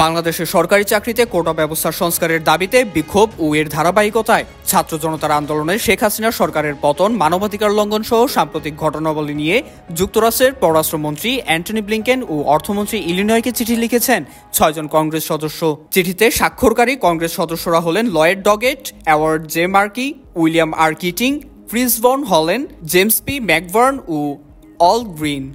বাংলাদেশের সরকারি চাকরিতে কোটা ব্যবস্থা সংস্কারের দাবিতে বিক্ষোভ ও এর ধারাবাহিকতায় ছাত্র জনতার আন্দোলনে শেখ হাসিনা সরকারের পতন, মানবাধিকার লঙ্ঘন সহ সাম্প্রতিক ঘটনাবলী নিয়ে যুক্তরাষ্ট্রের পররাষ্ট্রমন্ত্রী অ্যান্টনি ব্লিংকেন ও অর্থমন্ত্রী ইলিনয়কে চিঠি লিখেছেন ৬ জন কংগ্রেস সদস্য। চিঠিতে স্বাক্ষরকারী কংগ্রেস সদস্যরা হলেন Lloyd Doggett, Edward J Markey, William R Keating, Chris Van Hollen, James P McGovern ও অল গ্রিন।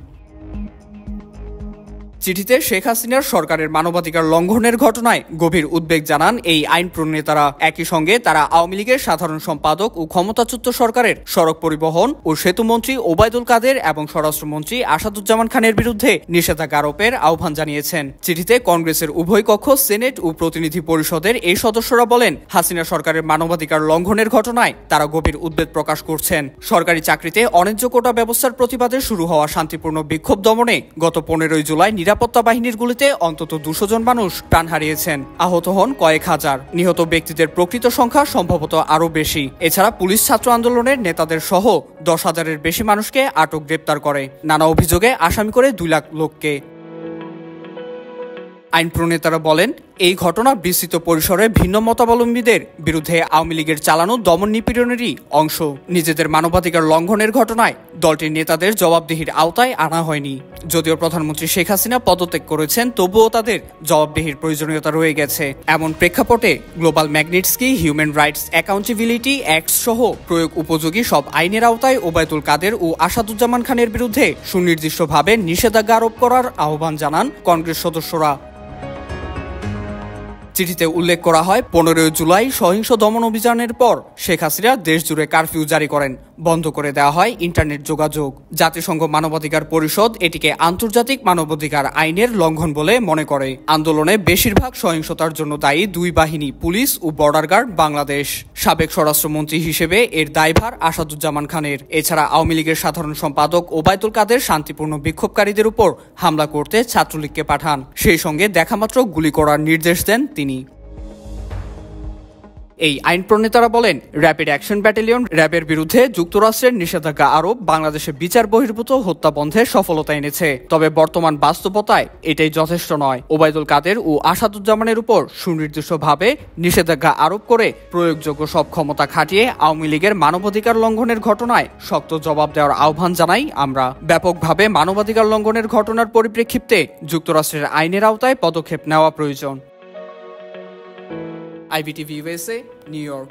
চিঠিতে শেখ হাসিনার সরকারের মানবাধিকার লঙ্ঘনের ঘটনায় গভীর উদ্বেগ জানান এই আইন প্রণেতারা। একই সঙ্গে তারা আওয়ামী লীগের সাধারণ সম্পাদক ও ক্ষমতাচ্যুত সরকারের সড়ক পরিবহন ও সেতুমন্ত্রী ওবায়দুল কাদের এবং স্বরাষ্ট্রমন্ত্রী আসাদুজ্জামান খানের বিরুদ্ধে নিষেধাজ্ঞা আরোপের আহ্বান জানিয়েছেন। চিঠিতে কংগ্রেসের উভয় কক্ষ, সেনেট ও প্রতিনিধি পরিষদের এই সদস্যরা বলেন, হাসিনা সরকারের মানবাধিকার লঙ্ঘনের ঘটনায় তারা গভীর উদ্বেগ প্রকাশ করছেন। সরকারি চাকরিতে অন্যায্য কোটা ব্যবস্থার প্রতিবাদে শুরু হওয়া শান্তিপূর্ণ বিক্ষোভ দমনে গত ১৫ জুলাই নিরাপত্তা বাহিনীর গুলিতে অন্তত ২০০ জন মানুষ প্রাণ হারিয়েছেন, আহত হন কয়েক হাজার। নিহত ব্যক্তিদের প্রকৃত সংখ্যা সম্ভবত আরও বেশি। এছাড়া পুলিশ ছাত্র আন্দোলনের নেতাদের সহ ১০,০০০-এর বেশি মানুষকে আটক, গ্রেপ্তার করে, নানা অভিযোগে আসামি করে ২ লাখ লোককে। আইন প্রণেতারা বলেন, এই ঘটনা বিস্তৃত পরিসরে ভিন্ন মতাবলম্বীদের বিরুদ্ধে আওয়ামী লীগের চালানো দমন নিপীড়নেরই অংশ। নিজেদের মানবাধিকার লঙ্ঘনের ঘটনায় দলটির নেতাদের জবাবদিহির আওতায় আনা হয়নি। যদিও প্রধানমন্ত্রী শেখ হাসিনা পদত্যাগ করেছেন, তবুও তাদের জবাবদিহির প্রয়োজনীয়তা রয়ে গেছে। এমন প্রেক্ষাপটে global Magnitsky human rights accountability act সহ প্রয়োগ উপযোগী সব আইনের আওতায় ওবায়দুল কাদের ও আসাদুজ্জামান খানের বিরুদ্ধে সুনির্দিষ্টভাবে নিষেধাজ্ঞা আরোপ করার আহ্বান জানান কংগ্রেস সদস্যরা। চিঠিতে উল্লেখ করা হয়, ১৫ জুলাই সহিংস দমন অভিযানের পর শেখ হাসিনা দেশ জুড়ে কারফিউ জারি করেন, বন্ধ করে দেওয়া হয় ইন্টারনেট যোগাযোগ। জাতিসংঘ মানবাধিকার পরিষদ এটিকে আন্তর্জাতিক মানবাধিকার আইনের লঙ্ঘন বলে মনে করে। আন্দোলনে বেশিরভাগ সহিংসতার জন্য দায়ী ২ বাহিনী, পুলিশ ও বর্ডার গার্ড বাংলাদেশ। সাবেক স্বরাষ্ট্রমন্ত্রী হিসেবে এর দায়ভার আসাদুজ্জামান খানের। এছাড়া আওয়ামী লীগের সাধারণ সম্পাদক ওবায়দুল কাদের শান্তিপূর্ণ বিক্ষোভকারীদের উপর হামলা করতে ছাত্রলীগকে পাঠান, সেই সঙ্গে দেখামাত্র গুলি করার নির্দেশ দেন তিনি। এই আইন প্রণেতারা বলেন, র্যাপিড অ্যাকশন ব্যাটালিয়ন র্যাবের বিরুদ্ধে যুক্তরাষ্ট্রের নিষেধাজ্ঞা আরোপ বাংলাদেশে বিচার বহির্ভূত হত্যা বন্ধে সফলতা এনেছে। তবে বর্তমান বাস্তবতায় এটাই যথেষ্ট নয়। ওবায়দুল কাদের ও আসাদুজ্জামানের উপর সুনির্দিষ্টভাবে নিষেধাজ্ঞা আরোপ করে প্রয়োগযোগ্য সব ক্ষমতা খাটিয়ে আওয়ামী লীগের মানবাধিকার লঙ্ঘনের ঘটনায় শক্ত জবাব দেওয়ার আহ্বান জানাই আমরা। ব্যাপকভাবে মানবাধিকার লঙ্ঘনের ঘটনার পরিপ্রেক্ষিতে যুক্তরাষ্ট্রের আইনের আওতায় পদক্ষেপ নেওয়া প্রয়োজন। IBTV USA, New York.